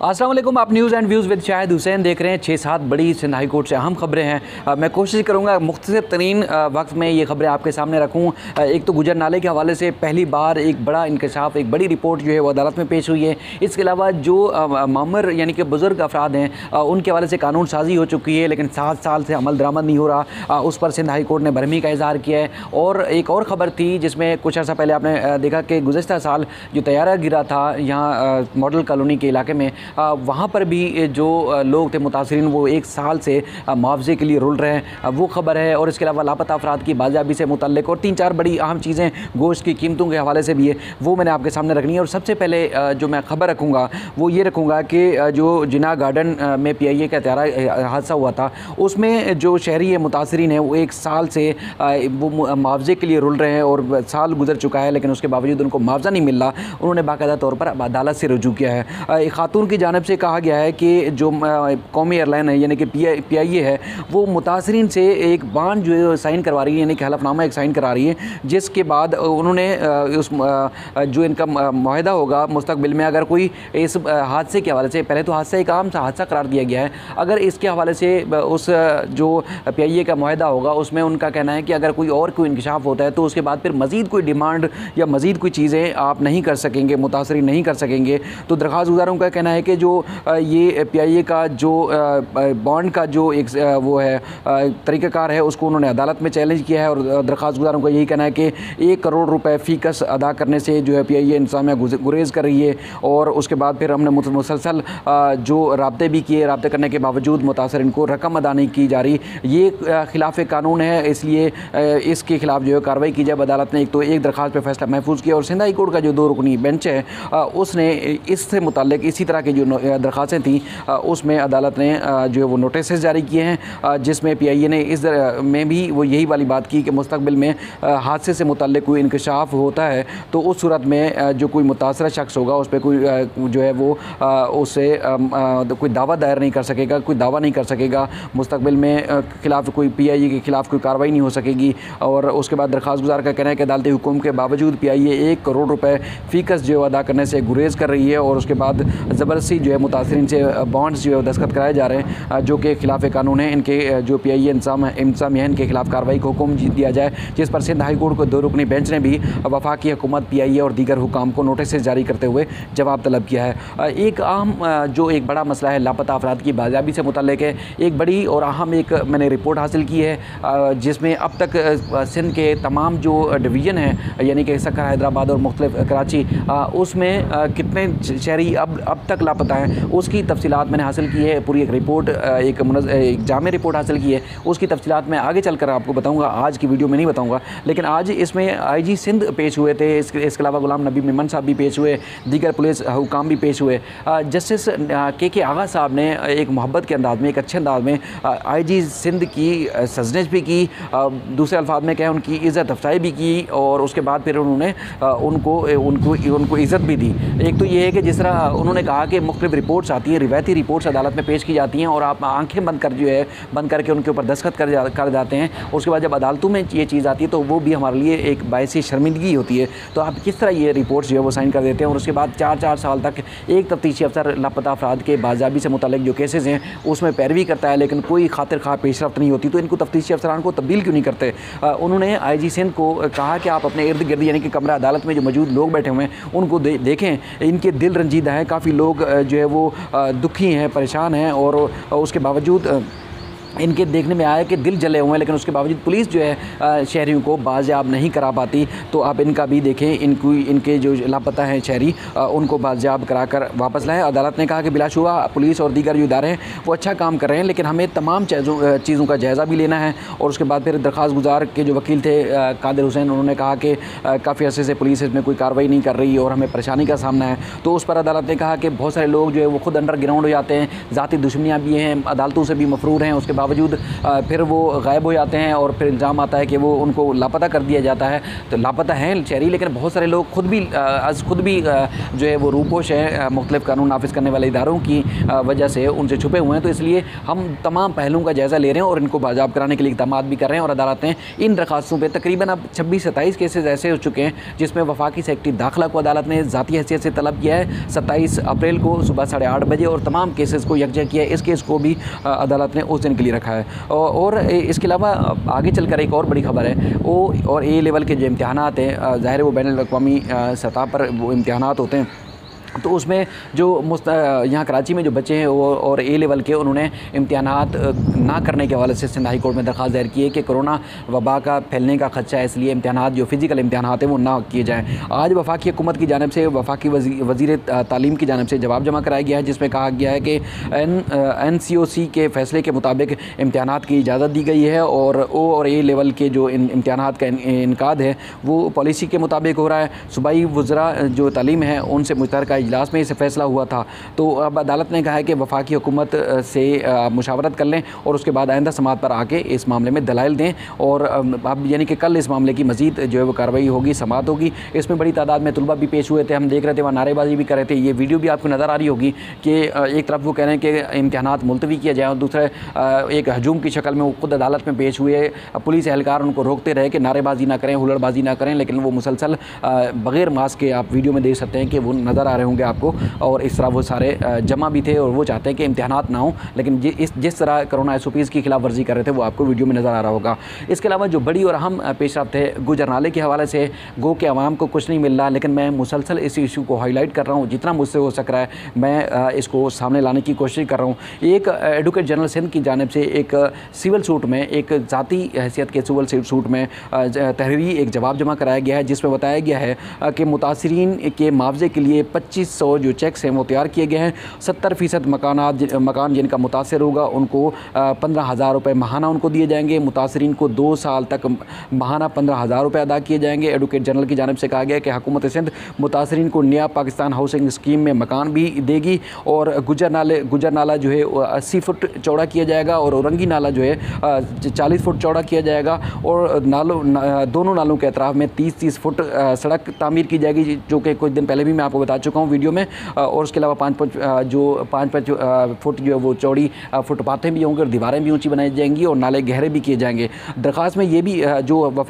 अस्सलाम वालेकुम। आप news and views with Shahid Hussain देख रहे हैं। 6-7 बड़ी सिंध हाई कोर्ट से अहम खबरें हैं। मैं कोशिश करूंगा मुख्तसर तरीन वक्त में ये खबरें आपके सामने रखूं। एक तो गुजर नाले के हवाले से पहली बार एक बड़ा इंकशाफ, एक बड़ी रिपोर्ट जो है वो अदालत में पेश हुई है। इसके अलावा जो मामर यानी कि बुज़ुर्ग अफराद हैं उनके हवाले से कानून साजी हो चुकी है, लेकिन 7 साल से अमल दरामद नहीं हो रहा। उस पर सिंध हाई कोर्ट ने भरमी का इजहार किया है। और एक और ख़बर थी जिसमें कुछ अर्सा पहले आपने देखा कि गुज़श्ता साल जो तैयारा गिरा था यहाँ मॉडल कॉलोनी के इलाके में, वहाँ पर भी जो लोग थे मुतासरीन वो 1 साल से मुआवजे के लिए रुल रहे हैं, वो खबर है। और इसके अलावा लापता अफराद की बाजियाबी से मुतल्लिक और 3-4 बड़ी अहम चीज़ें गोश्त की कीमतों के हवाले से भी है, वो मैंने आपके सामने रखनी है। और सबसे पहले जो मैं खबर रखूँगा वो ये रखूँगा कि जो जिना गार्डन में PIA का तैयारा हादसा हुआ था उसमें जो शहरी है मुतासरीन है वो 1 साल से वो मुआवजे के लिए रुल रहे हैं और साल गुजर चुका है, लेकिन उसके बावजूद उनको मुआवजा नहीं मिल रहा। उन्होंने बाकायदा तौर पर अब अदालत से रुजू किया है। एक खातून की जानिब से कहा गया है कि जो कौमी एयरलाइन है यानी कि PIA है वो मुतासरीन से एक बांड जो है साइन करवा रही है, यानी कि हलफनामा एक साइन करा रही है, जिसके बाद उन्होंने उस जो इनका मुआहदा होगा मुस्तकबिल में, अगर कोई इस हादसे के हवाले से, पहले तो हादसा एक आम सा हादसा करार दिया गया है, अगर इसके हवाले से उस जो PIA का मुआहदा होगा उसमें उनका कहना है कि अगर कोई इंकशाफ होता है तो उसके बाद फिर मज़ीद कोई डिमांड या मज़ीद कोई चीज़ें आप नहीं कर सकेंगे, मुतासरीन नहीं कर सकेंगे। तो दरख्वास्त गुजारों का कहना है कि जो ये PIA का जो बॉन्ड का जो एक वो है तरीक़ाकार है उसको उन्होंने अदालत में चैलेंज किया है। और दरख्वास्त गुजारों का यही कहना है कि 1 करोड़ रुपए फ़ीकस अदा करने से जो है PIA इंतज़ामिया गुरेज़ कर रही है। और उसके बाद फिर हमने मुसलसल जो राब्ते भी किए, राब्ते करने के बावजूद मुतासरीन को रकम अदा नहीं की जा रही। ये खिलाफ कानून है, इसलिए इसके खिलाफ जो है कार्रवाई की जाए। अदालत ने एक तो एक दरख्वास्त पर फैसला महफूज किया और सिंध हाई कोर्ट का जो 2 रुकनी बेंच है उसने इससे मुताल्लिक इसी तरह की जो दरख्वास्तें थी उसमें अदालत ने जो है वो नोटिस जारी किए हैं, जिसमें PIA ने इस में भी वो यही वाली बात की कि मुस्तकबिल में हादसे से मुताल्लिक कोई इंकशाफ होता है तो उस सूरत में जो कोई मुतासरा शख्स होगा उस पर कोई जो है वो उससे कोई दावा दायर नहीं कर सकेगा, कोई दावा नहीं कर सकेगा, मुस्तकबिल में खिलाफ कोई PIA के खिलाफ कोई कार्रवाई नहीं हो सकेगी। और उसके बाद दरख्वास्त गुजार का कहना है कि अदालती हुक्म के बावजूद PIA 1 करोड़ रुपए फ़ीकस जो अदा करने से गुरेज कर रही है और उसके बाद ज़बरदस्ती जो है मुतासरीन से बॉन्ड्स जो है दस्तखत कराए जा रहे हैं जो कि खिलाफ कानून है। इनके जो PIA इंतज़ाम है इनके खिलाफ कार्रवाई को हुक्म दिया जाए, जिस पर सिंध हाई कोर्ट को 2 रुकनी बेंच ने भी वफाकी हुकूमत, PIA और दीगर हुकाम को नोटिस जारी करते हुए जवाब तलब किया है। एक अहम जो एक बड़ा मसला है लापता अफराद की बाजियाबी से मुतल्लिक है। एक बड़ी और अहम एक मैंने रिपोर्ट हासिल की है जिसमें अब तक सिंध के तमाम जो डिवीज़न हैं यानी कि सक्कर, हैदराबाद और मुख्तलिफ कराची, उसमें कितने शहरी अब तक लापता हैं उसकी तफसीलात मैंने हासिल की है। पूरी एक रिपोर्ट, एक जामे रिपोर्ट हासिल की है। उसकी तफसीलात मैं आगे चलकर आपको बताऊंगा, आज की वीडियो में नहीं बताऊंगा। लेकिन आज इसमें IG सिंध पेश हुए थे, इसके अलावा गुलाम नबी मेमन साहब भी पेश हुए, दीगर पुलिस हुकाम भी पेश हुए। जस्टिस KK आगा साहब ने एक मोहब्बत के अंदाज में, एक अच्छे अंदाज में IG सिंध की सजनेश भी की, दूसरे अल्फाज में कहें उनकी इज़्ज़त अफजाई भी की और उसके बाद फिर उन्होंने उनको इज़्ज़त भी दी। एक तो ये है कि जिस तरह उन्होंने कहा कि मुख्तलिफ रिपोर्ट्स आती हैं, रिवायती रिपोर्ट्स अदालत में पेश की जाती हैं और आप आंखें बंद करके उनके ऊपर दस्तखत कर जाते हैं। उसके बाद जब अदालतों में ये चीज़ आती है तो वो भी हमारे लिए एक बायस शर्मिंदगी होती है। तो आप किस तरह ये रिपोर्ट्स जो है वो साइन कर देते हैं और उसके बाद 4-4 साल तक एक तफ्तीशी अफसर लापता अफराद के बाजियाबी से मुतल्लिक जो केसेस हैं उसमें पैरवी करता है, लेकिन कोई खातिर खा पेशरफ्त नहीं होती। तो इनको तफ्तीशी अफसरान को तब्दील क्यों नहीं करते? उन्होंने IG सिंध को कहा कि आप अपने इर्द गिर्द यानी कि कमरा अदालत में जो मौजूद लोग बैठे हुए हैं उनको देखें, इनके दिल रंजीदा हैं, काफ़ी लोग जो है वो दुखी हैं, परेशान हैं और उसके बावजूद इनके देखने में आया कि दिल जले हुए हैं, लेकिन उसके बावजूद पुलिस जो है शहरियों को बाजियाब नहीं करा पाती। तो आप इनका भी देखें, इनके जो लापता हैं शहरी उनको बाजियाब करा कर वापस लाएँ। अदालत ने कहा कि बिलाशुबा पुलिस और दीगर जो इदारे हैं वो अच्छा काम कर रहे हैं, लेकिन हमें तमाम चीज़ों का जायज़ा भी लेना है। और उसके बाद फिर दरख्वास्त गुजार के जो वकील थे कादिर हुसैन, उन्होंने कहा कि काफ़ी अर्से से पुलिस इसमें कोई कार्रवाई नहीं कर रही और हमें परेशानी का सामना है। तो उस पर अदालत ने कहा कि बहुत सारे लोग जो है वो खुद अंडरग्राउंड हो जाते हैं, ज़ाती दुश्मनियाँ भी हैं, अदालतों से भी मफरूर हैं, उसके बावजूद फिर वो गायब हो जाते हैं और फिर इल्ज़ाम आता है कि वो उनको लापता कर दिया जाता है। तो लापता हैं शहरी, लेकिन बहुत सारे लोग खुद भी जो है वो रूपोश है मुख्तलिफ़ कानून नाफिज करने वाले इदारों की वजह से उनसे छुपे हुए हैं। तो इसलिए हम तमाम पहलुओं का जायज़ा ले रहे हैं और इनको बाजाब कराने के लिए इक़दाम भी कर रहे हैं। और अदालतें इन दरखास्तों पर तकरीबन अब 26-27 केसेस ऐसे हो चुके हैं जिसमें वफाकी सेक्रेटरी दाखिला को अदालत ने ज़ाती हैसियत से तलब किया है 27 अप्रैल को सुबह 8:30 बजे, और तमाम केसेस को यकजा किया है। इस केस को भी अदालत ने उस दिन के लिए रखा है। और इसके अलावा आगे चलकर एक और बड़ी खबर है, ओ और ए लेवल के जो इम्तिहानात हैं, ज़ाहिर है वो बैनुल अक़वामी सतह पर वो इम्तिहानात होते हैं। तो उसमें जो यहाँ कराची में जो बच्चे हैं वो और ए लेवल के, उन्होंने इम्तिहानात ना करने के हवाले से सिंध हाई कोर्ट में दरख्वास्त दायर की है कि कोरोना वबा का फैलने का खदशा है, इसलिए इम्तिहानात जो फ़िज़िकल इम्तिहानात हैं वो ना किए जाएँ। आज वफाकी हुकूमत की जानिब से वफाकी वज़ीर तालीम की जानिब से जवाब जमा कराया गया है, जिसमें कहा गया है कि NCOC के फ़ैसले के मुताबिक इम्तिहानात की इजाज़त दी गई है और ओ और ए लेवल के जो इम्तिहानात का इनकाद है वो पॉलिसी के मुताबिक हो रहा है। सूबाई वज़रा जो तालीम है उनसे मुश्तरका इजलास में इसे फ़ैसला हुआ था। तो अब अदालत ने कहा है कि वफाकी हुकूमत से मुशावरत कर लें और उसके बाद आइंदा समात पर आके इस मामले में दलाइल दें। और अब यानी कि कल इस मामले की मज़ीद जो है वो कार्रवाई होगी, समात होगी। इसमें बड़ी तादाद में तलबा भी पेश हुए थे, हम देख रहे थे, वहाँ नारेबाजी भी कर रहे थे। ये वीडियो भी आपको नज़र आ रही होगी कि एक तरफ वो कह रहे हैं कि इम्तिहानात मुलतवी किया जाए और दूसरे एक हजूम की शक्ल में वो खुद अदालत में पेश हुए। पुलिस एहलकार उनको रोकते रहे कि नारेबाजी ना करें, हुल्लड़बाजी ना करें, लेकिन वो मुसलसल बग़ैर मास्क के आप वीडियो में देख सकते हैं कि वो नज़र आ रहे होंगे आपको। और इस तरह वो सारे जमा भी थे और वो चाहते हैं कि इम्तिहानात ना हो, लेकिन जिस तरह कोरोना SOPs की खिलाफ वर्जी कर रहे थे वो आपको वीडियो में नज़र आ रहा होगा। इसके अलावा जो बड़ी और अहम पेशरफ्त है गुजर नाले के हवाले से, गो के अवाम को कुछ नहीं मिल रहा, लेकिन मैं मुसलसल इस इशू को हाईलाइट कर रहा हूँ, जितना मुझसे हो सक रहा है मैं इसको सामने लाने की कोशिश कर रहा हूँ। एक एडवोकेट जनरल सिंध की जानिब से एक सिविल सूट में, एक ज़ाती हैसियत के सिविल सूट में तहरीरी एक जवाब जमा कराया गया है, जिसमें बताया गया है कि मुतासिरीन के मुआवजे के लिए 2500 जो चेक्स हैं वो तैयार किए गए हैं। 70% मकान जिनका मुतासर होगा उनको 15,000 रुपये माहाना उनको दिए जाएंगे। मुतासरीन को 2 साल तक माहाना 15,000 रुपये अदा किए जाएंगे। एडवोकेट जनरल की जानिब से कहा गया कि हुकूमत सिंध मुतासरीन को नया पाकिस्तान हाउसिंग स्कीम में मकान भी देगी और गुजर नाला जो है 80 फुट चौड़ा किया जाएगा और औरंगी नाला जो है 40 फुट चौड़ा किया जाएगा और दोनों नालों के अतराफ़ में 30-30 फुट सड़क तामीर की जाएगी, जो कि कुछ दिन पहले भी मैं आपको बता चुका हूँ वीडियो में। और उसके अलावा 5-5 फुट जो है वो चौड़ी फुटपाथें भी होंगी और दीवारें भी ऊंची बनाई जाएंगी और नाले गहरे भी किए जाएंगे। दरख्वास्त में ये भी जो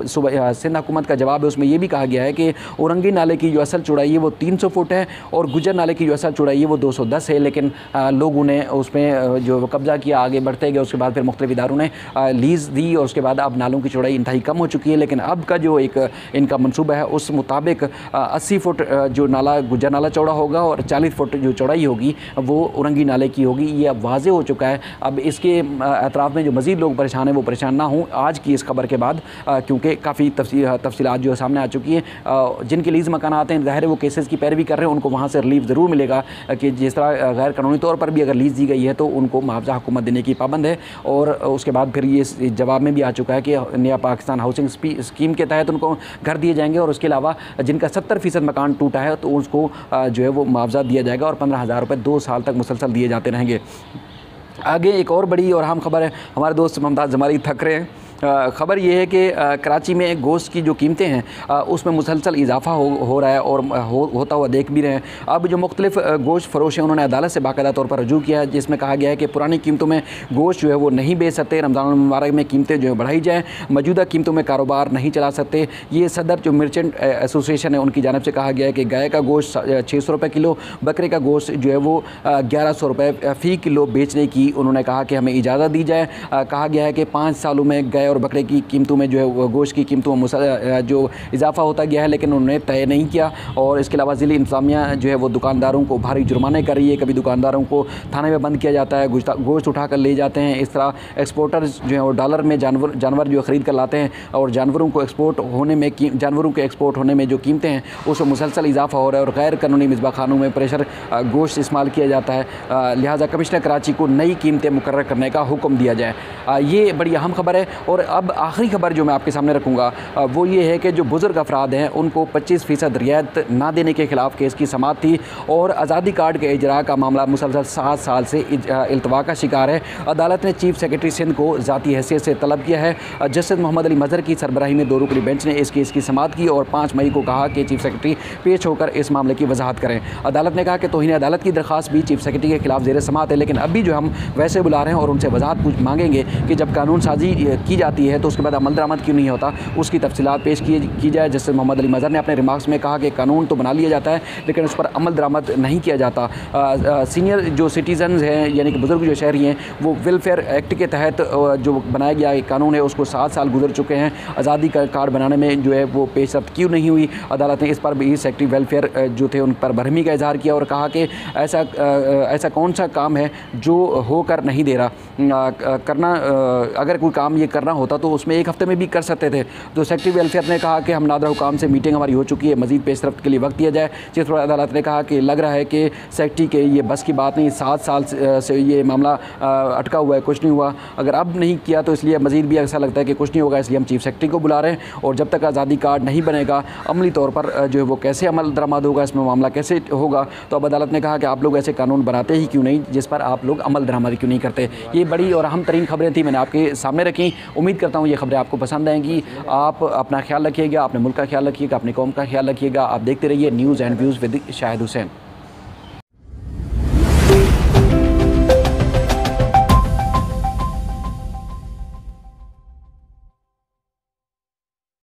सिंध हुकूमत का जवाब है उसमें ये भी कहा गया है कि औरंगी नाले की जो असल चौड़ाई है वो 300 फुट है और गुजर नाले की जो असल चौड़ाई है वो 210 है, लेकिन लोगों ने उसमें जो कब्ज़ा किया, आगे बढ़ते गए। उसके बाद फिर मुख्तलिफ इदारों ने लीज़ दी और उसके बाद अब नालों की चौड़ाई इंतहाई कम हो चुकी है। लेकिन अब का जो एक इनका मनसूबा है उस मुताबिक 80 फुट जो नाला गुजर नाला चौड़ा होगा और 40 फुट जो चौड़ाई होगी वो औरंगी नाले की होगी। ये अब वाज़े हो चुका है। अब इसके अतराफ़ में जो मज़ीद लोग परेशान हैं वो परेशान ना हों आज की इस खबर के बाद, क्योंकि काफ़ी तफसीलात जो है सामने आ चुकी हैं। जिनके लीज़ मकान आते हैं ज़ाहिर है वो केसेस की पैरवी कर रहे हैं, उनको वहाँ से रिलीफ ज़रूर मिलेगा कि जिस तरह गैर कानूनी तौर पर भी अगर लीज़ दी गई है तो उनको मुआवजा हुकूमत देने की पाबंद है। और उसके बाद फिर ये जवाब में भी आ चुका है कि नया पाकिस्तान हाउसिंग स्कीम के तहत उनको घर दिए जाएंगे और उसके अलावा जिनका 70% मकान टूटा है तो उसको जो है वो मुआवजा दिया जाएगा और 15,000 रुपये 2 साल तक मुसलसल दिए जाते रहेंगे। आगे एक और बड़ी और अहम खबर है, हमारे दोस्त मुमताज़ जमाली थक रहे हैं। ख़बर यह है कि कराची में गोश्त की जो कीमतें हैं उसमें मुसलसल इजाफ़ा हो रहा है और होता हुआ देख भी रहे हैं। अब जो मुख्तलिफ गोश्त फरोश हैं उन्होंने अदालत से बाकायदा तौर पर रजू किया है, जिसमें कहा गया है कि पुरानी कीमतों में गोश्त जो है वो नहीं बेच सकते, रमज़ान मुबारक में कीमतें जो है बढ़ाई जाएँ, मौजूदा कीमतों में कारोबार नहीं चला सकते। ये सदर जो मर्चेंट एसोसिएशन है उनकी जानिब से कहा गया है कि गाय का गोश्त 600 रुपये किलो, बकरे का गोश्त जो है वो 1100 रुपये फ़ी किलो बेचने की उन्होंने कहा कि हमें इजाज़त दी जाए। कहा गया है कि 5 सालों में गाय और बकरे की कीमतों में जो है गोश्त की कीमतों में जो इजाफा होता गया है, लेकिन उन्होंने तय नहीं किया। और इसके अलावा ज़िली इंतज़ामिया जो है वो दुकानदारों को भारी जुर्माने कर रही है। कभी दुकानदारों को थाने में बंद किया जाता है, गोश्त उठा कर ले जाते हैं। इस तरह एक्सपोर्टर्स जो है वो डॉलर में जानवर जो ख़रीद कर लाते हैं और जानवरों के एक्सपोर्ट होने में जो कीमतें हैं उसमें मुसलसल इजाफा हो रहा है और गैर कानूनी मिज़बाखानों में प्रेशर गोश्त इस्तेमाल किया जाता है। लिहाजा कमिश्नर कराची को नई कीमतें मुकर्रर करने का हुक्म दिया जाए। ये बड़ी अहम खबर है। और अब आखिरी खबर जो मैं आपके सामने रखूँगा वो ये है कि जो बुज़ुर्ग अफराद हैं उनको 25% रियायत ना देने के खिलाफ केस की समाअत थी और आज़ादी कार्ड के इजरा का मामला मुसलसल 7 साल से इल्तवा का शिकार है। अदालत ने चीफ सेक्रेटरी सिंध को ज़ाती हैसियत से तलब किया है। जस्टिस मोहम्मद अली मज़हर की सरबराही में 2 रुकनी बेंच ने इस केस की समाअत की और 5 मई को कहा कि चीफ सेक्रेटरी पेश होकर इस मामले की वजाहत करें। अदालत ने कहा कि तौहीन अदालत की दरख्वास्त भी चीफ सेक्रेटरी के खिलाफ ज़ेर समाअत है, लेकिन अभी जो हम वैसे बुला रहे हैं और उनसे वजाहत मांगेंगे कि जब कानून साजी की जाती है तो उसके बाद अमल दरामद क्यों नहीं होता, उसकी तफसीलात पेश की जाए। जस्टिस मोहम्मद अली मज़हर ने अपने रिमार्क्स में कहा कि कानून तो बना लिया जाता है लेकिन उस पर अमल दरामद नहीं किया जाता। सीनियर जो सिटीजन्स हैं यानी कि बुज़ुर्ग जो शहरी हैं वो वेलफेयर एक्ट के तहत जो बनाया गया एक कानून है उसको 7 साल गुजर चुके हैं। आज़ादी का कार्ड बनाने में जो है वो पेशरफ्त क्यों नहीं हुई। अदालत ने इस पर भी सेक्रेटरी वेलफेयर जो थे उन पर बरहमी का इजहार किया और कहा कि ऐसा कौन सा काम है जो होकर नहीं दे रहा, करना अगर कोई काम ये करना होता तो उसमें 1 हफ्ते में भी कर सकते थे। तो सेक्रेटरी वेलफेयर ने कहा कि हम नादरा हुकाम से मीटिंग हमारी हो चुकी है, मज़ीद पेशरफ्त के लिए वक्त दिया जाए। चीफ अदालत ने कहा कि लग रहा है कि सेक्रेटरी के ये बस की बात नहीं, 7 साल से ये मामला अटका हुआ है, कुछ नहीं हुआ। अगर अब नहीं किया तो इसलिए मज़ीद भी ऐसा लगता है कि कुछ नहीं होगा, इसलिए हम चीफ सेक्रेटरी को बुला रहे हैं। और जब तक आज़ादी कार्ड नहीं बनेगा अमली तौर पर जो है वो कैसे अमल दरामद होगा, इसमें मामला कैसे होगा। तो अब अदालत ने कहा कि आप लोग ऐसे कानून बनाते ही क्यों नहीं जिस पर आप लोग अमल दरामद क्यों नहीं करते। ये बड़ी और अहम तरीन खबरें थी, मैंने आपके सामने रखी। उम्मीद करता हूँ ये खबरें आपको पसंद आएंगी। आप अपना ख्याल रखिएगा, अपने मुल्क का ख्याल रखिएगा, अपनी कौम का ख्याल रखिएगा। आप देखते रहिए news and views with Shahid Hussain.